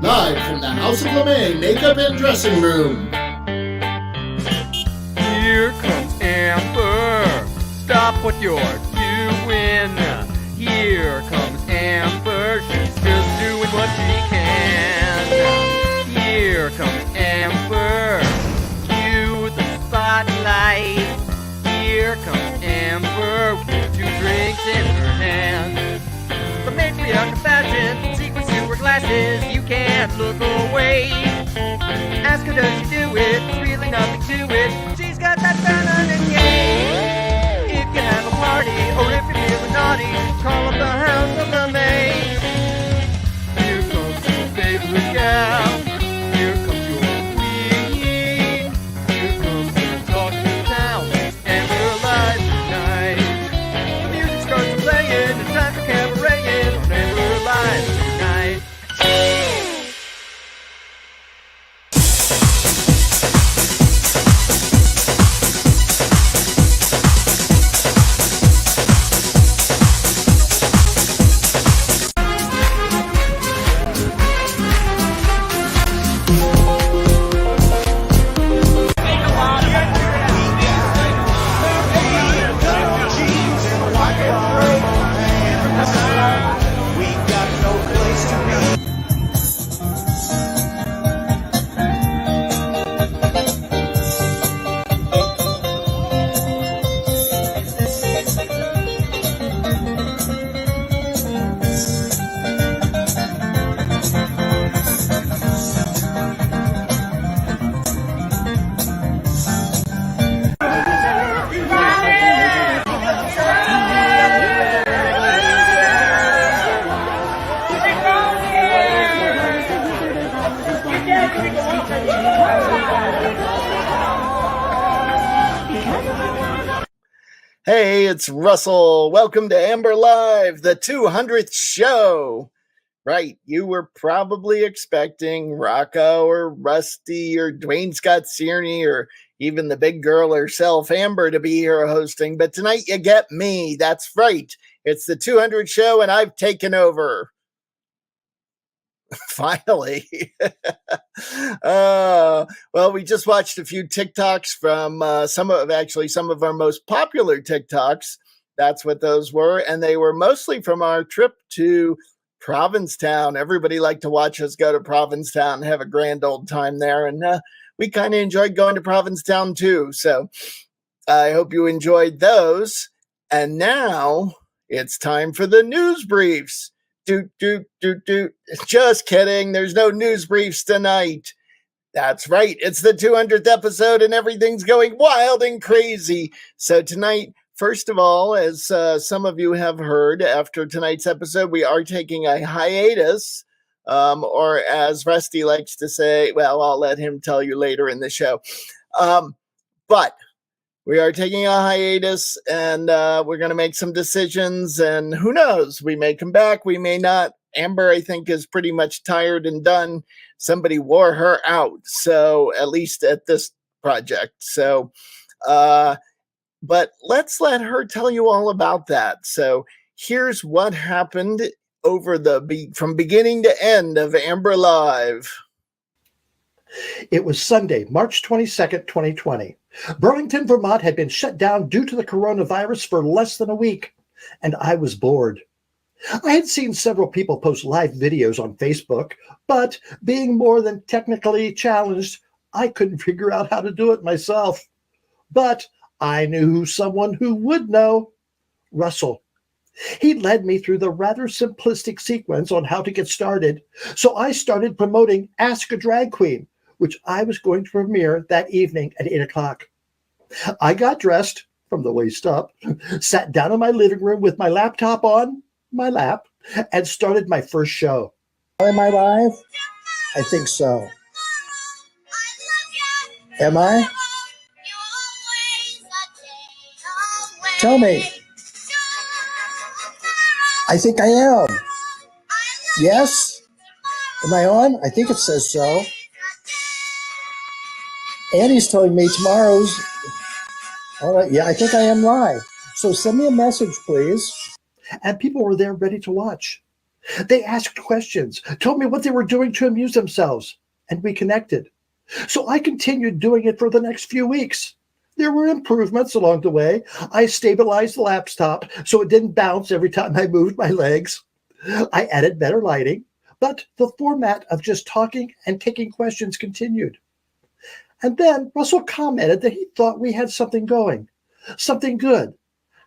Live from the House of LeMay Makeup and Dressing Room. Here comes Amber. Stop what you're doing. Here comes Amber. She's just doing what she can. Here comes Amber. Cue the spotlight. Here comes Amber with 2 drinks in her hand. The matriarch of fashion, secrets to her glasses, you can't look away. Ask her, does she do it? There's really nothing to it. She's got that feminine game. If you have a party, or if you're feeling naughty, call up the House of LeMay. Here comes your favorite gal. Here comes your queen. Here comes the talk of town. And we're live tonight. The music starts playing. It's time for cabaret. And we're live tonight. Hey, it's Russell. Welcome to Amber Live, the 200th show. Right, you were probably expecting Rocco or Rusty or Duane Scott Cerny or even the big girl herself, Amber, to be here hosting. But tonight you get me. That's right. It's the 200th show and I've taken over. Finally. Well, we just watched a few TikToks from some of our most popular TikToks. That's what those were. And they were mostly from our trip to Provincetown. Everybody liked to watch us go to Provincetown and have a grand old time there. And we kind of enjoyed going to Provincetown too. So I hope you enjoyed those. And now it's time for the news briefs. Just kidding. There's no news briefs tonight. That's right. It's the 200th episode and everything's going wild and crazy. So tonight, first of all, as some of you have heard after tonight's episode, we are taking a hiatus, or as Rusty likes to say, well, I'll let him tell you later in the show. But we are taking a hiatus and we're going to make some decisions, and who knows, we may come back, we may not. Amber, I think, is pretty much tired and done. Somebody wore her out, so at least at this project. So, but let's let her tell you all about that. So here's what happened from beginning to end of Amber Live. It was Sunday, March 22nd, 2020. Burlington, Vermont had been shut down due to the coronavirus for less than a week, and I was bored. I had seen several people post live videos on Facebook, but being more than technically challenged, I couldn't figure out how to do it myself. But I knew someone who would know, Russell. He led me through the rather simplistic sequence on how to get started, so I started promoting Ask a Drag Queen, which I was going to premiere that evening at 8 o'clock. I got dressed from the waist up, sat down in my living room with my laptop on my lap, and started my first show. Am I live? I think so. Am I? Tell me. I think I am. Yes? Am I on? I think it says so. Annie's telling me tomorrow's. All right, yeah, I think I am live. So send me a message, please. And people were there ready to watch. They asked questions, told me what they were doing to amuse themselves, and we connected. So I continued doing it for the next few weeks. There were improvements along the way. I stabilized the laptop so it didn't bounce every time I moved my legs. I added better lighting, but the format of just talking and taking questions continued. And then Russell commented that he thought we had something going, something good.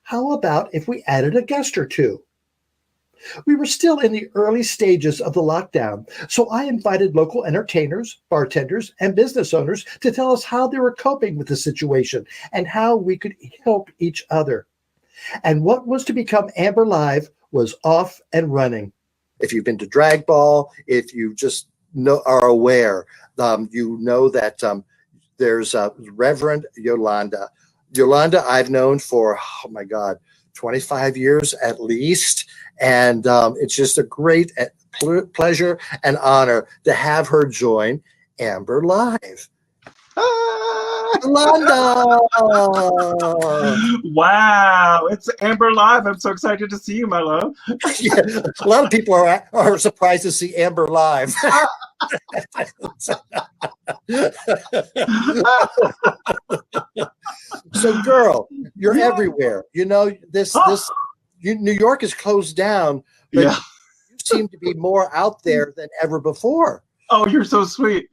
How about if we added a guest or two? We were still in the early stages of the lockdown, so I invited local entertainers, bartenders, and business owners to tell us how they were coping with the situation and how we could help each other. And what was to become Amber Live was off and running. If you've been to Drag Ball, if you just are aware, you know that there's Reverend Yolanda. Yolanda I've known for, 25 years at least. And it's just a great pleasure and honor to have her join Amber Live. Yolanda! Wow, it's Amber Live. I'm so excited to see you, my love. Yeah, a lot of people are surprised to see Amber Live. So, girl, you're everywhere. You know, New York is closed down, but you seem to be more out there than ever before. Oh, you're so sweet.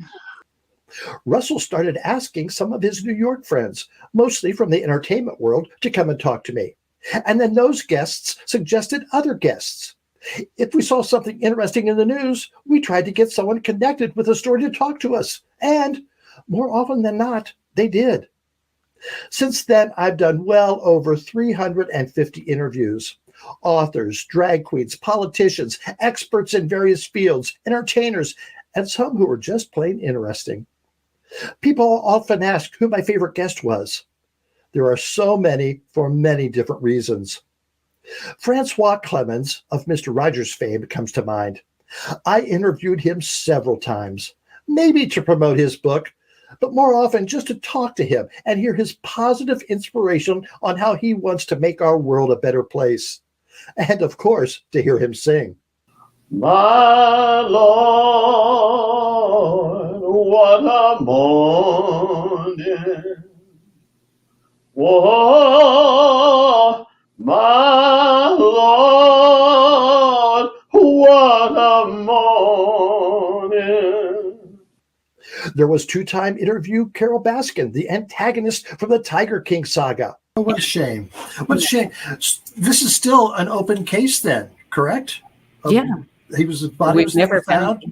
Russell started asking some of his New York friends, mostly from the entertainment world, to come and talk to me. And then those guests suggested other guests. If we saw something interesting in the news, we tried to get someone connected with a story to talk to us. And more often than not, they did. Since then, I've done well over 350 interviews. Authors, drag queens, politicians, experts in various fields, entertainers, and some who were just plain interesting. People often ask who my favorite guest was. There are so many for many different reasons. Francois Clemens of Mr. Rogers fame comes to mind. I interviewed him several times, maybe to promote his book, but more often just to talk to him and hear his positive inspiration on how he wants to make our world a better place. And of course, to hear him sing. My Lord, what a morning. Whoa, my Lord, what a morning. There was two-time interview Carol Baskin, the antagonist from the Tiger King saga. Oh, what a shame. What a shame. This is still an open case then, correct? Yeah. His body was never found.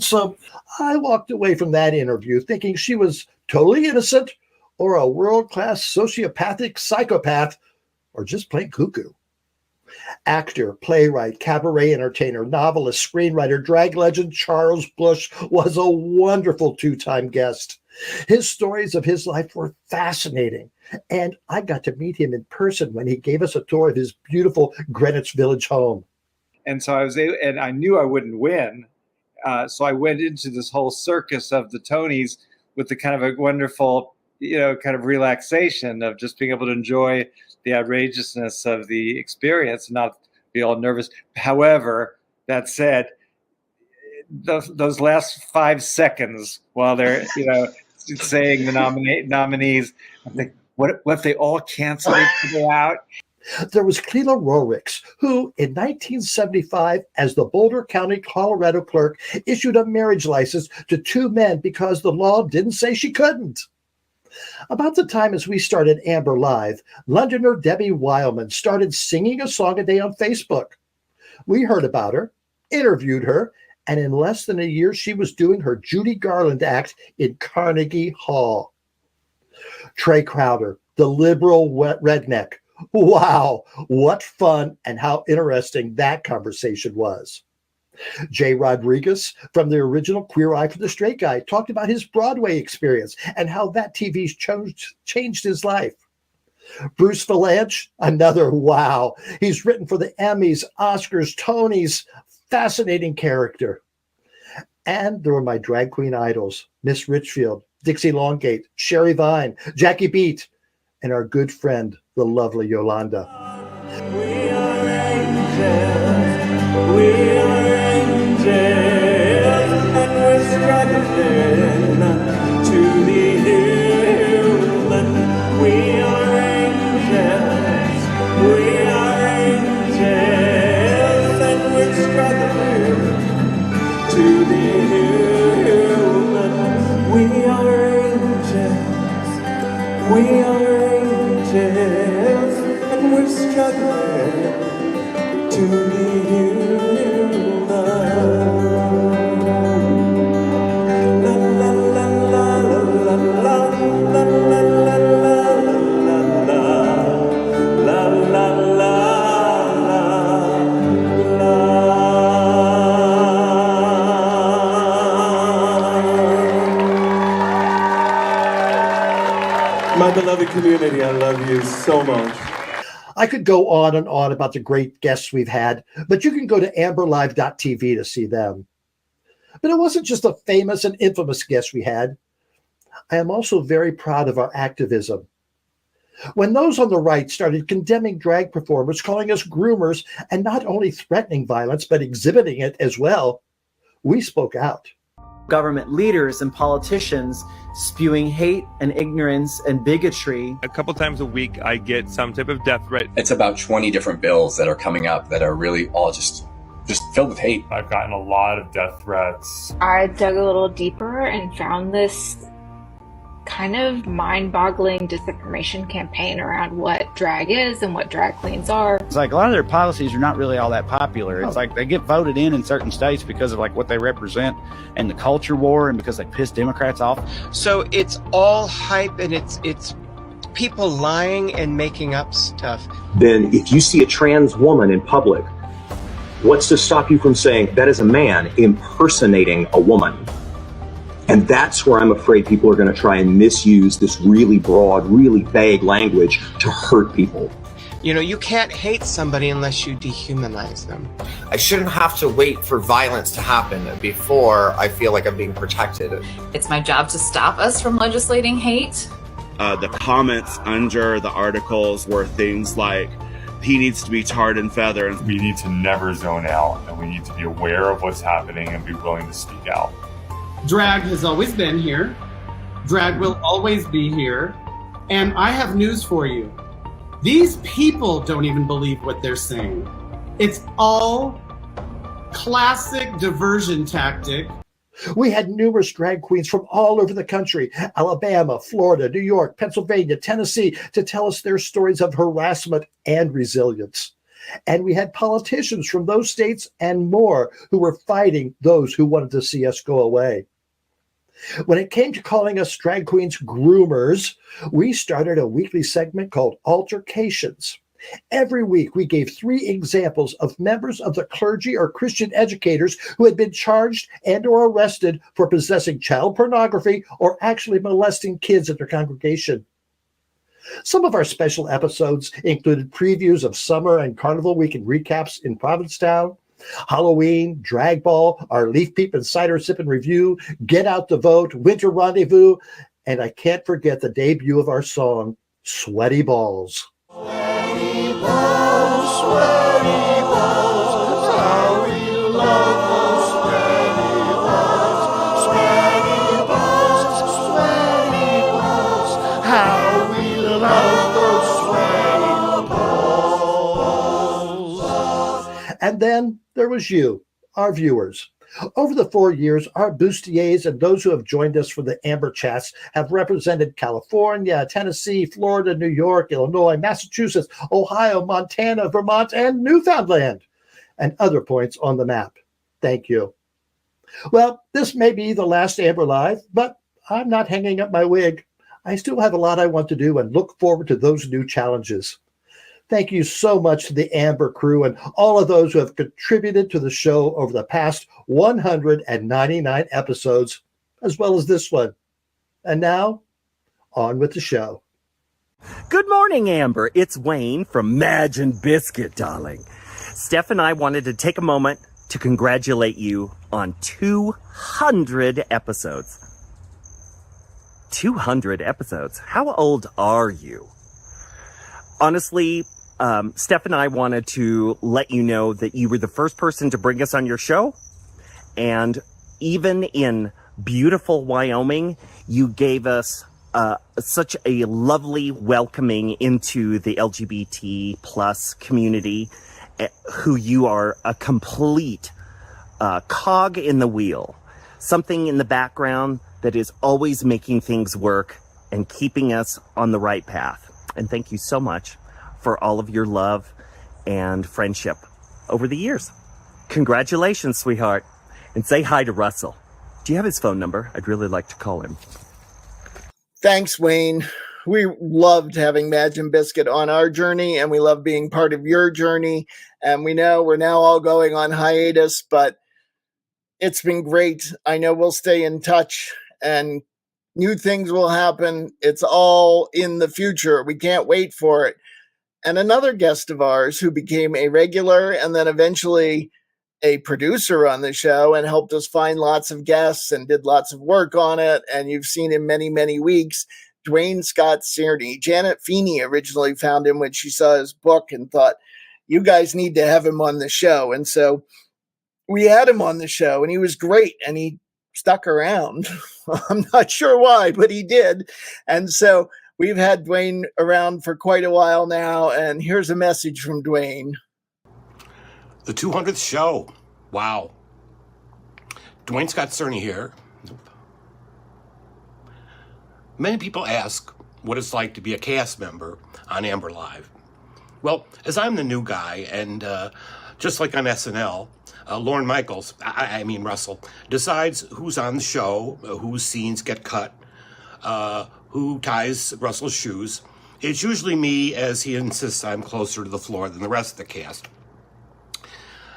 So I walked away from that interview thinking she was totally innocent or a world-class sociopathic psychopath or just plain cuckoo. Actor, playwright, cabaret entertainer, novelist, screenwriter, drag legend Charles Busch was a wonderful two-time guest. His stories of his life were fascinating, and I got to meet him in person when he gave us a tour of his beautiful Greenwich Village home. And so I knew I wouldn't win. So I went into this whole circus of the Tonys with the kind of a wonderful, kind of relaxation of just being able to enjoy the outrageousness of the experience and not be all nervous. However, that said, those last 5 seconds while they're, saying the nominees, I'm like, what if they all cancel each other out? There was Clela Rorix, who in 1975, as the Boulder County, Colorado clerk, issued a marriage license to 2 men because the law didn't say she couldn't. About the time as we started Amber Live, Londoner Debbie Wildman started singing a song a day on Facebook. We heard about her, interviewed her, and in less than a year, she was doing her Judy Garland act in Carnegie Hall. Trey Crowder, the liberal redneck. Wow, what fun and how interesting that conversation was. Jay Rodriguez from the original Queer Eye for the Straight Guy talked about his Broadway experience and how that TV changed his life. Bruce Valanche, another wow. He's written for the Emmys, Oscars, Tonys. Fascinating character. And there were my drag queen idols, Miss Richfield, Dixie Longgate, Sherry Vine, Jackie Beat, and our good friend, the lovely Yolanda. We are angels. We are angels and we're struggling to be human. We are angels. We are angels and we're struggling to be human. We are angels. We are angels and we're struggling to be human. La la la la la la la la la la la la. My beloved community, I love you so much. I could go on and on about the great guests we've had, but you can go to amberlive.tv to see them. But it wasn't just the famous and infamous guests we had. I am also very proud of our activism. When those on the right started condemning drag performers, calling us groomers, and not only threatening violence, but exhibiting it as well, we spoke out. Government leaders and politicians spewing hate and ignorance and bigotry. A couple times a week, I get some type of death threat. It's about 20 different bills that are coming up that are really all just filled with hate. I've gotten a lot of death threats. I dug a little deeper and found this kind of mind-boggling disinformation campaign around what drag is and what drag queens are. It's like a lot of their policies are not really all that popular. It's like they get voted in certain states because of like what they represent and the culture war and because they piss Democrats off. So it's all hype and it's people lying and making up stuff. Then if you see a trans woman in public, what's to stop you from saying that is a man impersonating a woman? And that's where I'm afraid people are going to try and misuse this really broad, really vague language to hurt people. You know, you can't hate somebody unless you dehumanize them. I shouldn't have to wait for violence to happen before I feel like I'm being protected. It's my job to stop us from legislating hate. The comments under the articles were things like, he needs to be tarred and feathered. We need to never zone out, and we need to be aware of what's happening and be willing to speak out. Drag has always been here. Drag will always be here. And I have news for you. These people don't even believe what they're saying. It's all classic diversion tactic. We had numerous drag queens from all over the country, Alabama, Florida, New York, Pennsylvania, Tennessee, to tell us their stories of harassment and resilience. And we had politicians from those states and more who were fighting those who wanted to see us go away. When it came to calling us drag queens groomers, we started a weekly segment called Altercations. Every week, we gave 3 examples of members of the clergy or Christian educators who had been charged and or arrested for possessing child pornography or actually molesting kids at their congregation. Some of our special episodes included previews of Summer and Carnival Weekend recaps in Provincetown, Halloween, Drag Ball, our Leaf Peep and Cider Sip and Review, Get Out to Vote, Winter Rendezvous, and I can't forget the debut of our song, Sweaty Balls. Sweaty balls, sweaty balls, how we love those sweaty balls. Sweaty balls, sweaty balls, how we love those sweaty balls. And then there was you, our viewers. Over the 4 years, our bustiers and those who have joined us for the Amber Chats have represented California, Tennessee, Florida, New York, Illinois, Massachusetts, Ohio, Montana, Vermont, and Newfoundland, and other points on the map. Thank you. Well, this may be the last Amber Live, but I'm not hanging up my wig. I still have a lot I want to do and look forward to those new challenges. Thank you so much to the Amber crew and all of those who have contributed to the show over the past 199 episodes, as well as this one. And now, on with the show. Good morning, Amber. It's Wayne from Madge and Biscuit, darling. Steph and I wanted to take a moment to congratulate you on 200 episodes. 200 episodes? How old are you? Honestly, Steph and I wanted to let you know that you were the first person to bring us on your show. And even in beautiful Wyoming, you gave us such a lovely welcoming into the LGBT plus community, who you are a complete cog in the wheel, something in the background that is always making things work and keeping us on the right path. And thank you so much for all of your love and friendship over the years. Congratulations, sweetheart. And say hi to Russell. Do you have his phone number? I'd really like to call him. Thanks, Wayne. We loved having Madge and Biscuit on our journey, and we love being part of your journey. And we know we're now all going on hiatus, but it's been great. I know we'll stay in touch, and new things will happen. It's all in the future. We can't wait for it. And another guest of ours who became a regular and then eventually a producer on the show and helped us find lots of guests and did lots of work on it. And you've seen him many, many weeks. Duane Scott Cerny. Janet Feeney originally found him when she saw his book and thought, you guys need to have him on the show. And so we had him on the show, and he was great, and he stuck around. I'm not sure why, but he did. And so we've had Duane around for quite a while now, and here's a message from Duane. The 200th show. Wow. Duane Scott Cerny here. Many people ask what it's like to be a cast member on Amber Live. Well, as I'm the new guy, and just like on SNL, Lorne Michaels, I mean Russell, decides who's on the show, whose scenes get cut, who ties Russell's shoes. It's usually me, as he insists I'm closer to the floor than the rest of the cast.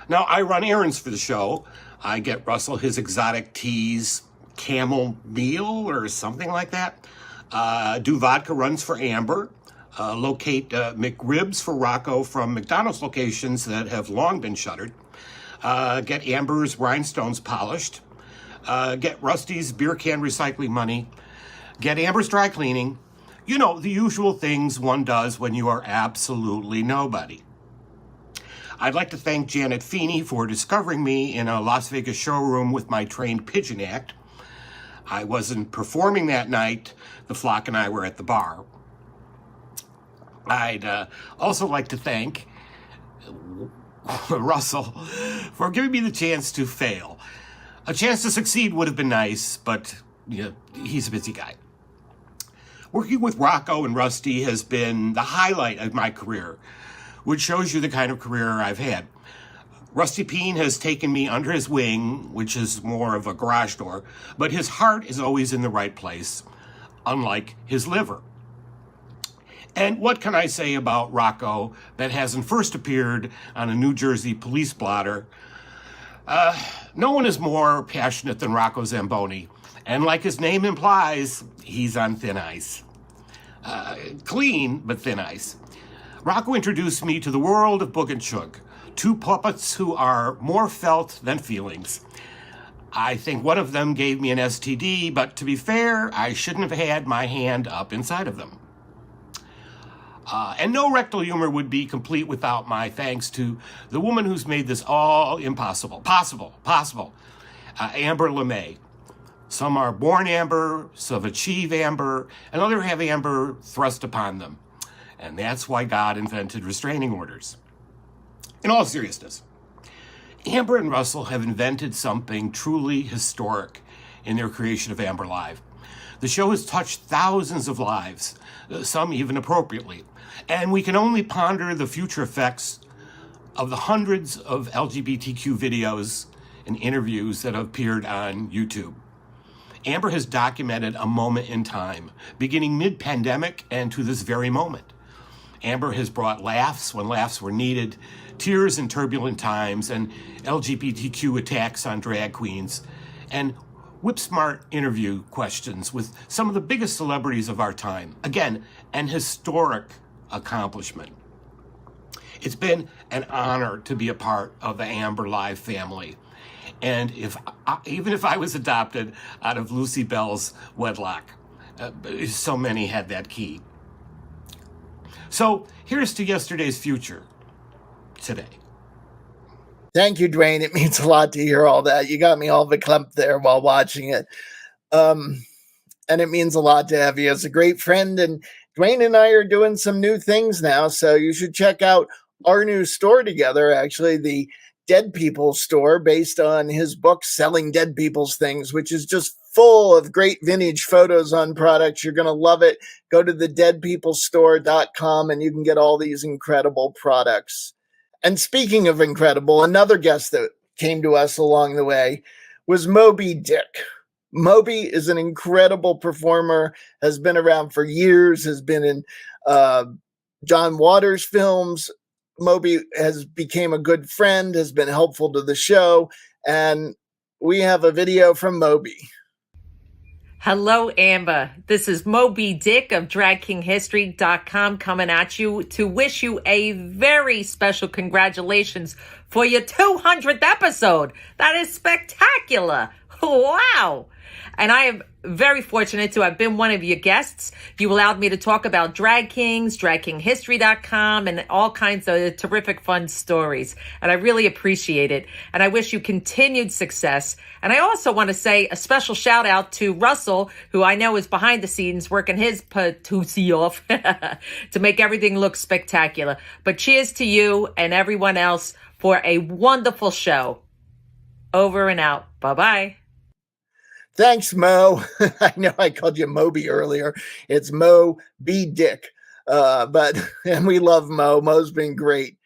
Now, I run errands for the show. I get Russell his exotic teas, camel meal or something like that. Do vodka runs for Amber. Locate McRibs for Rocco from McDonald's locations that have long been shuttered. Get Amber's rhinestones polished. Get Rusty's beer can recycling money. Get Amber's dry cleaning. You know, the usual things one does when you are absolutely nobody. I'd like to thank Janet Feeney for discovering me in a Las Vegas showroom with my trained pigeon act. I wasn't performing that night. The flock and I were at the bar. I'd also like to thank Russell for giving me the chance to fail. A chance to succeed would have been nice, but you know, he's a busy guy. Working with Rocco and Rusty has been the highlight of my career, which shows you the kind of career I've had. Rusty Peen has taken me under his wing, which is more of a garage door, but his heart is always in the right place, unlike his liver. And what can I say about Rocco that hasn't first appeared on a New Jersey police blotter? No one is more passionate than Rocco Zamboni, and like his name implies, he's on thin ice. Clean, but thin ice. Rocco introduced me to the world of Boog and Chug, two puppets who are more felt than feelings. I think one of them gave me an STD, but to be fair, I shouldn't have had my hand up inside of them. And no rectal humor would be complete without my thanks to the woman who's made this all impossible. Possible. Amber LeMay. Some are born amber, some achieve amber, and others have amber thrust upon them. And that's why God invented restraining orders. In all seriousness, Amber and Russell have invented something truly historic in their creation of Amber Live. The show has touched thousands of lives, some even appropriately, and we can only ponder the future effects of the hundreds of LGBTQ videos and interviews that have appeared on YouTube. Amber has documented a moment in time, beginning mid-pandemic and to this very moment. Amber has brought laughs when laughs were needed, tears in turbulent times, and LGBTQ attacks on drag queens, and whip-smart interview questions with some of the biggest celebrities of our time. Again, an historic accomplishment. It's been an honor to be a part of the Amber Live family. And even if I was adopted out of Lucy Bell's wedlock, so many had that key. So here's to yesterday's future today. Thank you, Duane. It means a lot to hear all that. You got me all verklempt there while watching it. And it means a lot to have you as a great friend. And Duane and I are doing some new things now, so you should check out our new store together, actually, the Dead People store, based on his book, Selling Dead People's Things, which is just full of great vintage photos on products. You're going to love it. Go to thedeadpeoplestore.com and you can get all these incredible products. And speaking of incredible, another guest that came to us along the way was Moby Dick. Moby is an incredible performer, has been around for years, has been in John Waters films. Moby has became a good friend, has been helpful to the show, and we have a video from Moby. Hello, Amber. This is Moby Dick of DragKingHistory.com coming at you to wish you a very special congratulations for your 200th episode. That is spectacular. Wow. And I am very fortunate to have been one of your guests. You allowed me to talk about Drag Kings, DragKingHistory.com, and all kinds of terrific fun stories. And I really appreciate it. And I wish you continued success. And I also want to say a special shout out to Russell, who I know is behind the scenes working his patootie off to make everything look spectacular. But cheers to you and everyone else for a wonderful show. Over and out. Bye-bye. Thanks, Mo. I know I called you Moby earlier. It's Mo B. Dick. And we love Mo. Mo's been great.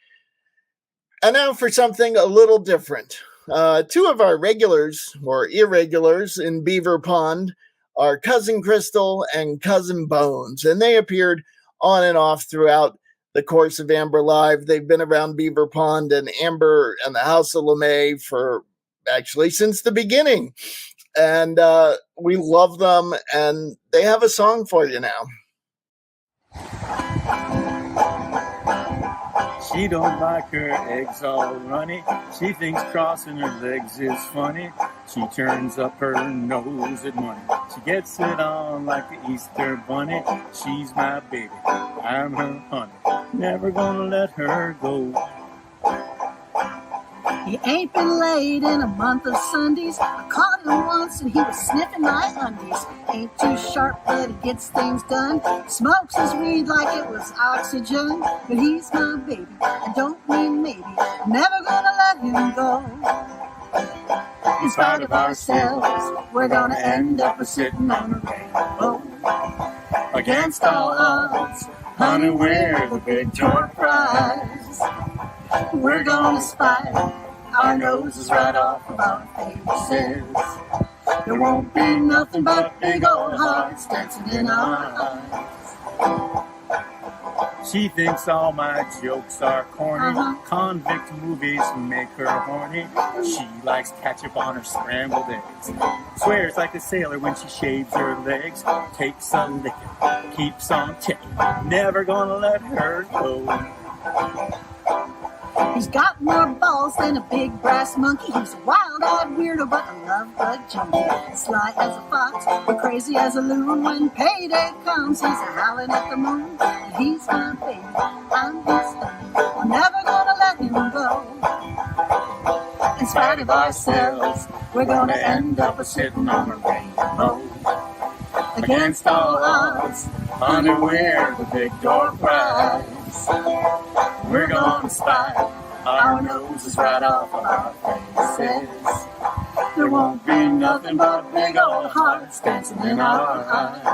And now for something a little different. Two of our regulars, or irregulars, in Beaver Pond are Cousin Crystal and Cousin Bones. And they appeared on and off throughout the course of Amber Live. They've been around Beaver Pond and Amber and the House of LeMay for actually since the beginning. And we love them, and they have a song for you now. She don't like her eggs all runny. She thinks crossing her legs is funny. She turns up her nose at money. She gets it on like the Easter bunny. She's my baby, I'm her honey. Never gonna let her go. He ain't been laid in a month of Sundays. I caught him once and he was sniffing my undies. Ain't too sharp, but he gets things done. Smokes his weed like it was oxygen. But he's my baby, I don't mean maybe. I'm never gonna let him go. In spite of ourselves, we're gonna end up sitting on a rainbow. Against all odds, honey, we're the big door prize. We're gonna spy our noses right off of our faces. There won't be nothing but big old hearts dancing in our eyes. She thinks all my jokes are corny. Convict movies make her horny. She likes ketchup on her scrambled eggs. Swears like a sailor when she shaves her legs. Takes a licking, keeps on ticking. Never gonna let her go. He's got more balls than a big brass monkey. He's a wild-eyed weirdo, but a love-bud junkie. Sly as a fox, but crazy as a loon. When payday comes, he's a-howling at the moon. And he's my baby, I'm his honey. I'm never gonna let him go. In spite of ourselves, we're gonna end up sitting on a rainbow. Against all odds, honey, we're the big door prize. We're gonna spy our noses right off of our faces. There won't be nothing but big old hearts dancing in our eyes.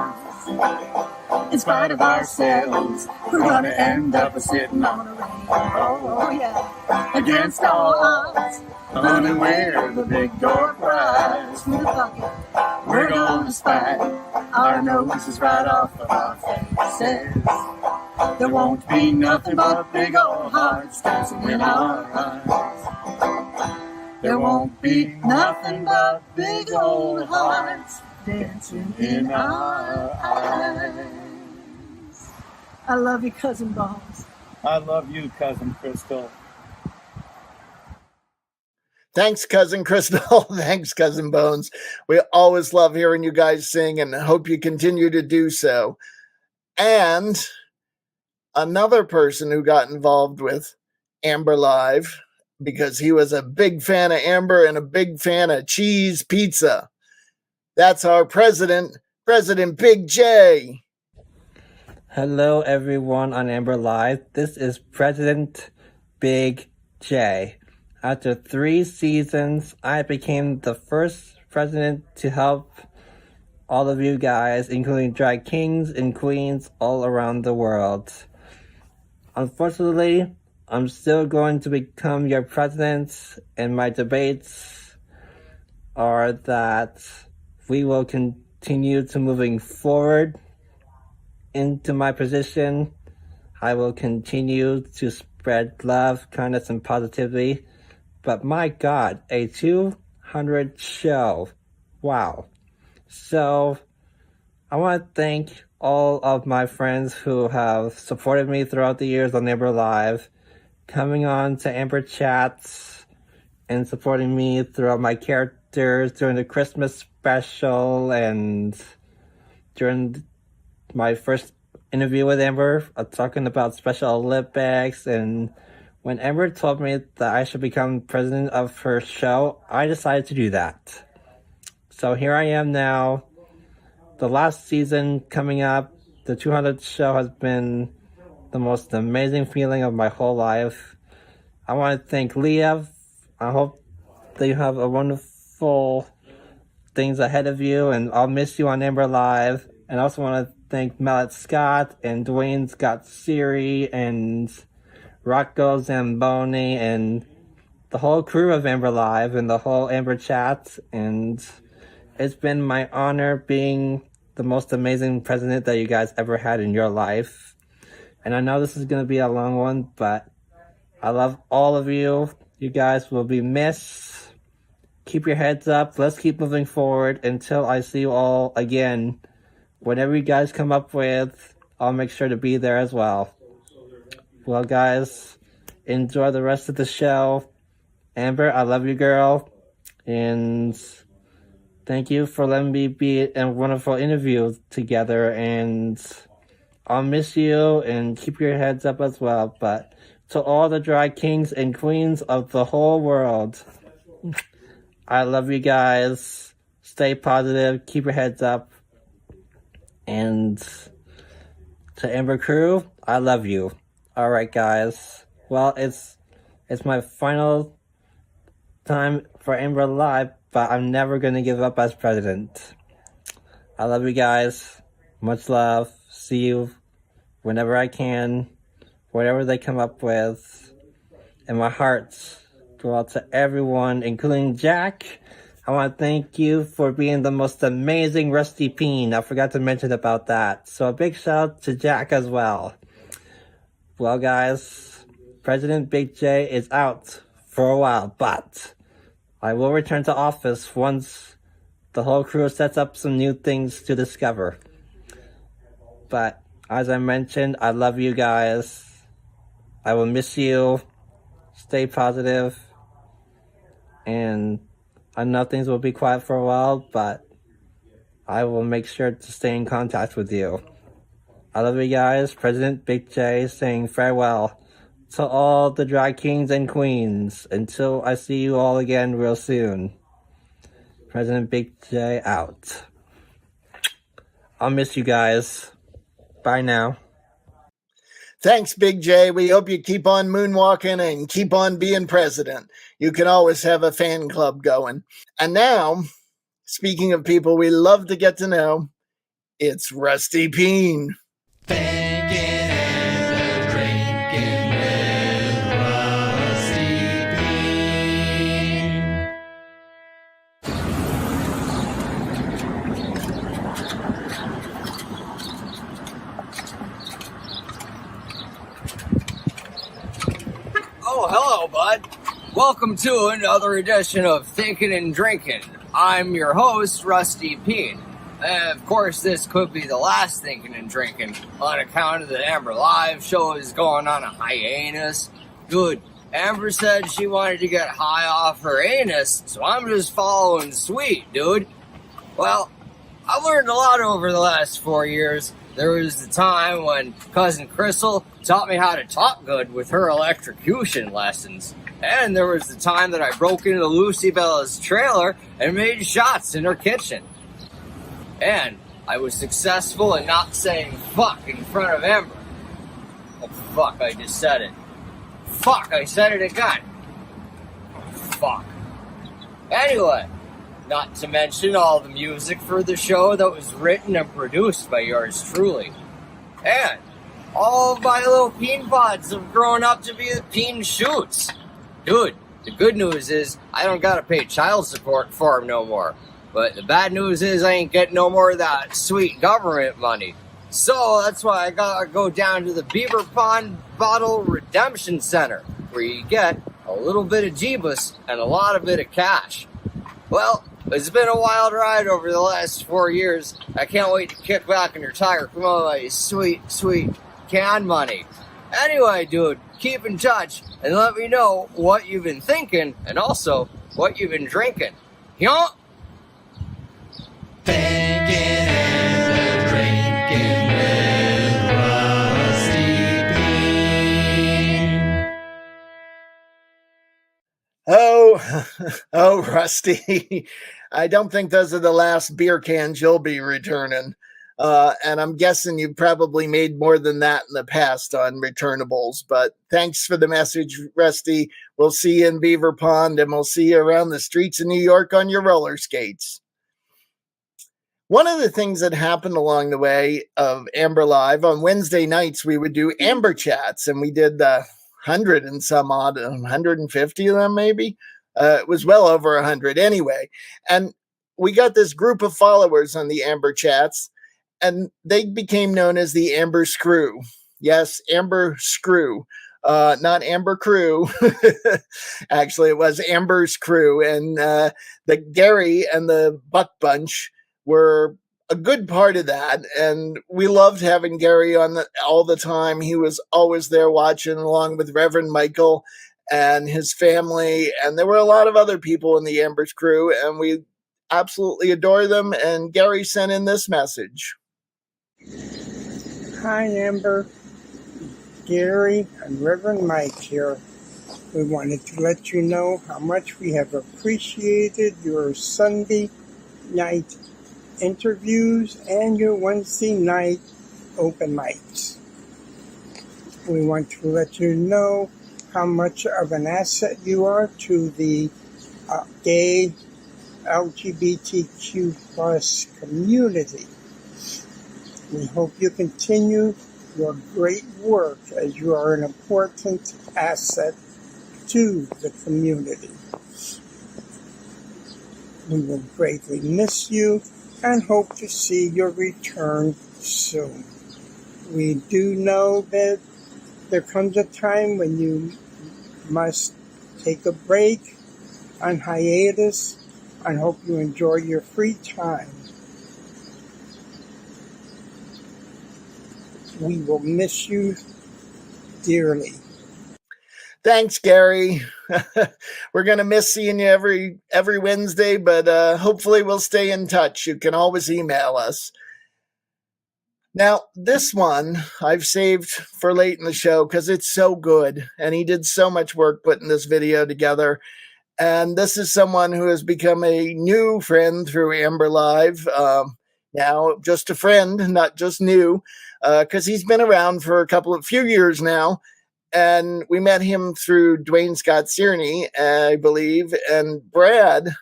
In spite of ourselves, we're gonna end up sitting on a rainbow. Oh yeah, against all odds, honey, we're the big door prize. With a bucket, we're gonna spy our noses right off of our faces. There won't be nothing but big old hearts dancing in our eyes. There won't be nothing but big old hearts dancing in our eyes. I love you, Cousin Bones. I love you, Cousin Crystal. Thanks, Cousin Crystal. Thanks, Cousin Bones. We always love hearing you guys sing and hope you continue to do so. And another person who got involved with Amber Live because he was a big fan of Amber and a big fan of cheese pizza. That's our president, President Big J. Hello, everyone on Amber Live. This is President Big J. After 3 seasons, I became the first president to help all of you guys, including drag kings and queens all around the world. Unfortunately, I'm still going to become your president, and my debates are that we will continue to moving forward into my position. I will continue to spread love, kindness, and positivity. But my God, a 200 show. Wow. So I want to thank all of my friends who have supported me throughout the years on Amber Live, coming on to Amber Chats, and supporting me throughout my characters during the Christmas special and during my first interview with Amber, talking about Special Olympics. And when Amber told me that I should become president of her show, I decided to do that. So here I am now. The last season coming up, the 200th show has been the most amazing feeling of my whole life. I want to thank Leah. I hope that you have a wonderful things ahead of you, and I'll miss you on Amber Live. And I also want to thank Mallet Scott and Duane Scott Cerny and Rocco Zamboni and the whole crew of Amber Live and the whole Amber Chat. And it's been my honor being the most amazing president that you guys ever had in your life. And I know this is going to be a long one, but I love all of you. You guys will be missed. Keep your heads up. Let's keep moving forward until I see you all again. Whatever you guys come up with, I'll make sure to be there as well. Well, guys, enjoy the rest of the show. Amber, I love you, girl. And thank you for letting me be in a wonderful interview together. And I'll miss you, and keep your heads up as well. But to all the drag kings and queens of the whole world, I love you guys. Stay positive. Keep your heads up. And to Amber Crew, I love you. All right, guys. Well, it's my final time for Amber Live, but I'm never going to give up as president. I love you guys. Much love. See you whenever I can. Whatever they come up with. And my hearts go out to everyone, including Jack. I want to thank you for being the most amazing Rusty Peen. I forgot to mention about that. So a big shout out to Jack as well. Well, guys, President Big J is out for a while, but I will return to office once the whole crew sets up some new things to discover. But as I mentioned, I love you guys. I will miss you. Stay positive. And I know things will be quiet for a while, but I will make sure to stay in contact with you. I love you guys. President Big J saying farewell to all the drag kings and queens until I see you all again real soon. President Big J out. I'll miss you guys. Bye now. Thanks, Big J. We hope you keep on moonwalking and keep on being president. You can always have a fan club going. And now, speaking of people we love to get to know, it's Rusty Peen. Oh, hello, bud. Welcome to another edition of Thinking and Drinking. I'm your host, Rusty Peen. Of course, this could be the last Thinking and Drinking on account of the Amber Live show is going on a hiatus. Dude, Amber said she wanted to get high off her anus, so I'm just following suit, dude. Well, I learned a lot over the last 4 years. There was the time when Cousin Crystal taught me how to talk good with her electrocution lessons. And there was the time that I broke into Lucy Bella's trailer and made shots in her kitchen. And I was successful in not saying fuck in front of Amber. Oh, fuck, I just said it. Fuck, I said it again. Oh, fuck. Anyway, not to mention all the music for the show that was written and produced by yours truly. And all of my little peen pods have grown up to be the peen shoots. Dude, the good news is I don't gotta pay child support for them no more. But the bad news is I ain't getting no more of that sweet government money. So that's why I gotta go down to the Beaver Pond Bottle Redemption Center, where you get a little bit of Jeebus and a lot of bit of cash. Well, it's been a wild ride over the last 4 years. I can't wait to kick back and retire from all my sweet, sweet can money. Anyway, dude, keep in touch and let me know what you've been thinking and also what you've been drinking. Yeah? Oh, Rusty. I don't think those are the last beer cans you'll be returning. And I'm guessing you've probably made more than that in the past on returnables. But thanks for the message, Rusty. We'll see you in Beaver Pond, and we'll see you around the streets of New York on your roller skates. One of the things that happened along the way of Amber Live, on Wednesday nights, we would do Amber Chats, and we did 100 and some odd, 150 of them maybe. It was well over 100 anyway. And we got this group of followers on the Amber Chats, and they became known as the Amber Screw. Yes, Amber Screw. Not Amber Crew. Actually, it was Amber's Crew. And the Gary and the Buck Bunch were a good part of that. And we loved having Gary on all the time. He was always there watching, along with Reverend Michael and his family. And there were a lot of other people in the Amber's Crew, and we absolutely adore them. And Gary sent in this message. Hi, Amber. Gary and Reverend Mike here. We wanted to let you know how much we have appreciated your Sunday night interviews and your Wednesday night open mics. We want to let you know how much of an asset you are to the gay LGBTQ plus community. We hope you continue your great work, as you are an important asset to the community. We will greatly miss you and hope to see your return soon. We do know that there comes a time when you must take a break on hiatus, and hope you enjoy your free time. We will miss you dearly. Thanks, Gary. We're going to miss seeing you every Wednesday, but hopefully we'll stay in touch. You can always email us. Now, this one I've saved for late in the show because it's so good, and he did so much work putting this video together. And this is someone who has become a new friend through Amber Live. Now, just a friend, not just new, because he's been around for a few years now. And we met him through Duane Scott Cerny, I believe. And Brad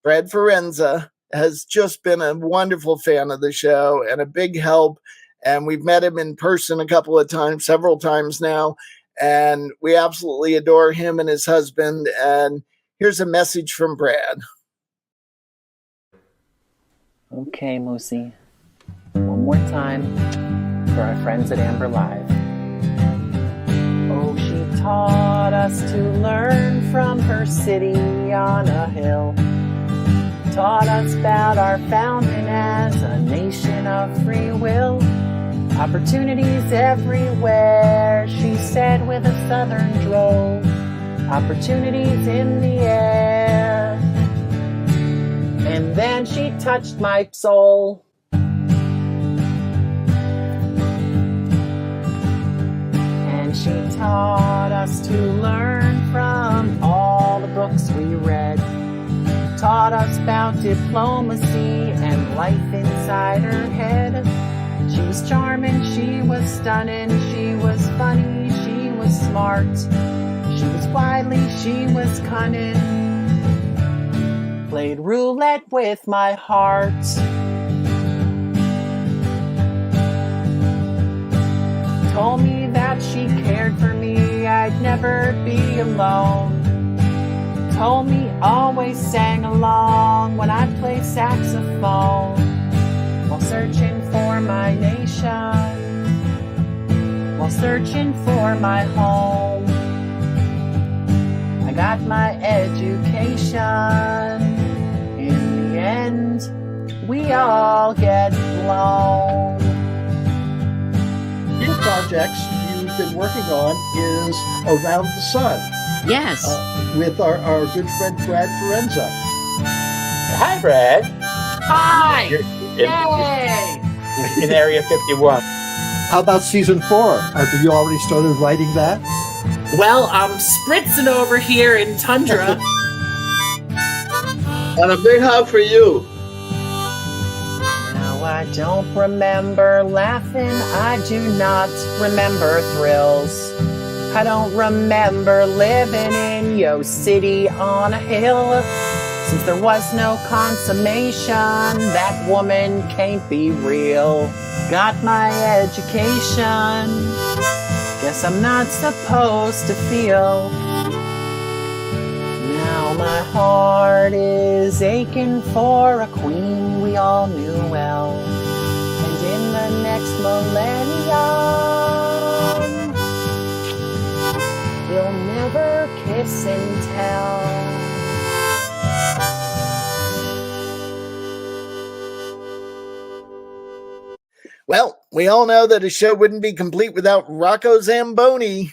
Forenza has just been a wonderful fan of the show and a big help. And we've met him in person several times now. And we absolutely adore him and his husband. And here's a message from Brad. Okay, Moosey. One more time for our friends at Amber Live. Oh, she taught us to learn from her city on a hill. Taught us about our founding as a nation of free will. Opportunities everywhere, she said with a southern drawl. Opportunities in the air. And then she touched my soul. taught us to learn from all the books we read. Taught us about diplomacy and life inside her head. She was charming, she was stunning, she was funny, she was smart. She was wily, she was cunning. Played roulette with my heart. Told me that she cared for me, I'd never be alone. Told me always sang along when I played saxophone. While searching for my nation, while searching for my home, I got my education. In the end, we all get blown. Two projects you've been working on is Around the Sun. Yes. With our good friend Brad Forenza. Hi, Brad. Hi! Yay! In Area 51. How about season 4? Have you already started writing that? Well, I'm spritzing over here in Tundra. And a big hug for you. Now I don't remember laughing, I do not remember thrills. I don't remember living in Yo City on a hill. Since there was no consummation, that woman can't be real. Got my education, guess I'm not supposed to feel. Now my heart is aching for a queen we all knew well. And in the next millennium, we'll never kiss and tell. Well, we all know that a show wouldn't be complete without Rocco Zamboni.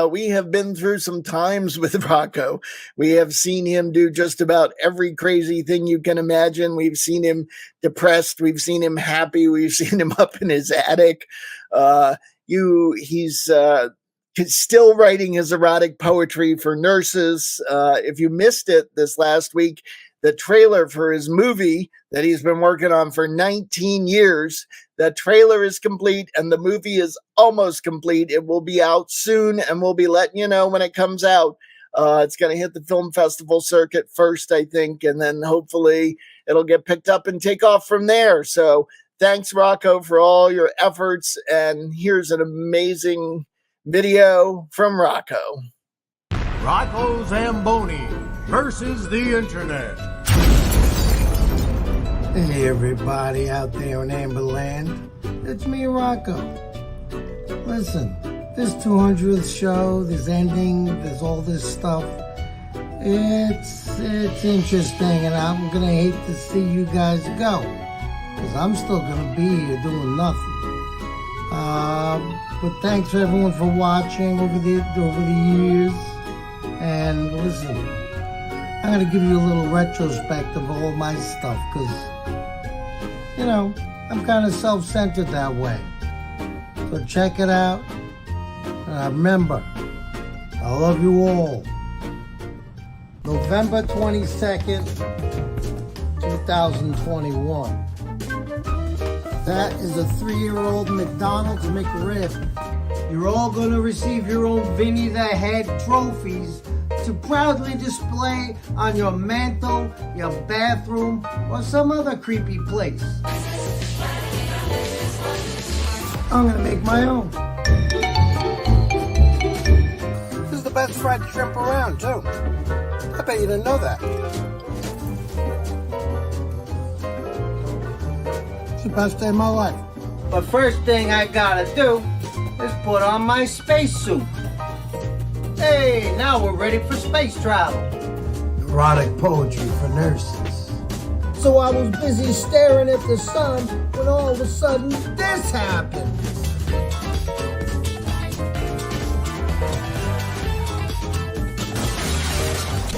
We have been through some times with Rocco. We have seen him do just about every crazy thing you can imagine. We've seen him depressed. We've seen him happy. We've seen him up in his attic. He's still writing his erotic poetry for nurses. If you missed it this last week, the trailer for his movie that he's been working on for 19 years, the trailer is complete and the movie is almost complete. It will be out soon and we'll be letting you know when it comes out. It's going to hit the film festival circuit first, I think, and then hopefully it'll get picked up and take off from there. So thanks, Rocco, for all your efforts. And here's an amazing video from Rocco. Rocco Zamboni versus the internet. Hey everybody out there in Amberland, it's me, Rocco. Listen, this 200th show, this ending, there's all this stuff. It's interesting, and I'm gonna hate to see you guys go, because I'm still gonna be here doing nothing. But thanks everyone for watching over the years. And listen, I'm gonna give you a little retrospect of all my stuff, because you know, I'm kind of self-centered that way. So check it out. And remember, I love you all. November 22nd, 2021. That is a 3-year-old McDonald's McRib. You're all going to receive your own Vinny the Head trophies to proudly display on your mantle, your bathroom, or some other creepy place. I'm gonna make my own. This is the best fried shrimp around, too. I bet you didn't know that. It's the best day of my life. But first thing I gotta do is put on my spacesuit. Hey, now we're ready for space travel. Erotic poetry for nurses. So I was busy staring at the sun when all of a sudden this happened.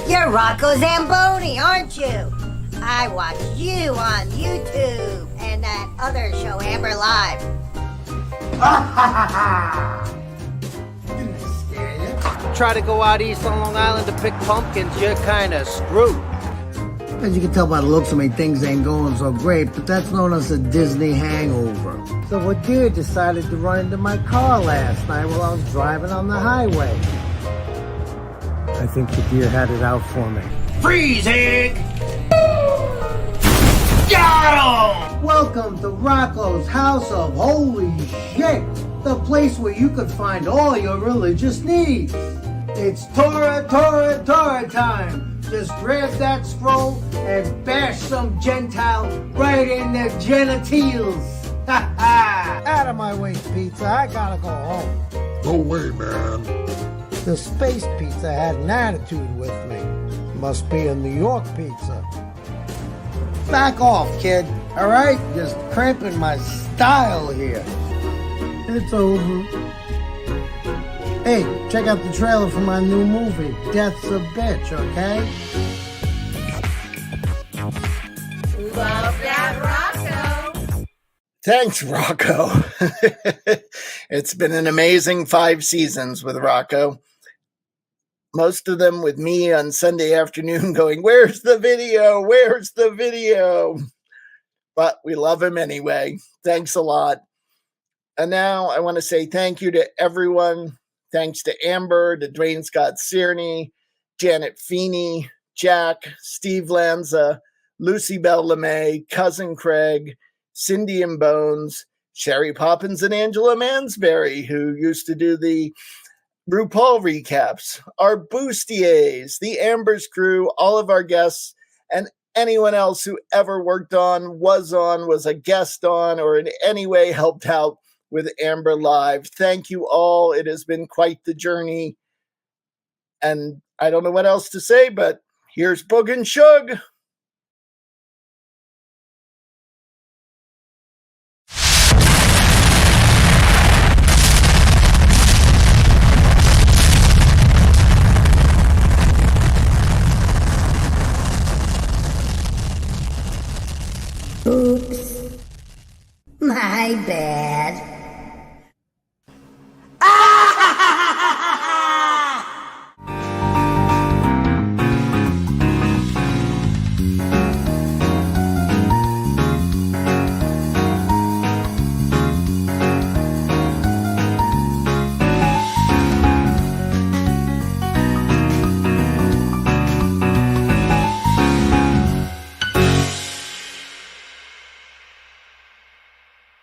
You're Rocco Zamboni, aren't you? I watch you on YouTube and that other show, Amber Live. Didn't scare try to go out east on Long Island to pick pumpkins, you're kind of screwed. As you can tell by the looks of me, things ain't going so great, but that's known as a Disney hangover. So a deer decided to run into my car last night while I was driving on the highway. I think the deer had it out for me. Freeze, Hank! Got him! Welcome to Rocco's House of Holy Shit, the place where you could find all your religious needs. It's Torah time. Just grab that scroll and bash some Gentile right in their genitals. Ha ha! Out of my way, pizza. I gotta go home. No way, man. The space pizza had an attitude with me. Must be a New York pizza. Back off, kid. All right? Just cramping my style here. It's over. Hey, check out the trailer for my new movie, Death's a Bitch, okay? Love that, Rocco. Thanks, Rocco. It's been an amazing 5 seasons with Rocco. Most of them with me on Sunday afternoon going, where's the video? Where's the video? But we love him anyway. Thanks a lot. And now I want to say thank you to everyone. Thanks to Amber, to Duane Scott Cerny, Janet Feeney, Jack, Steve Lanza, Lucy Bell LeMay, Cousin Craig, Cindy and Bones, Sherry Poppins, and Angela Mansberry, who used to do the RuPaul recaps, our bustiers, the Amber's crew, all of our guests, and anyone else who ever worked on, was a guest on, or in any way helped out with Amber Live. Thank you all. It has been quite the journey. And I don't know what else to say, but here's Boog and Shug. Oops. My bad.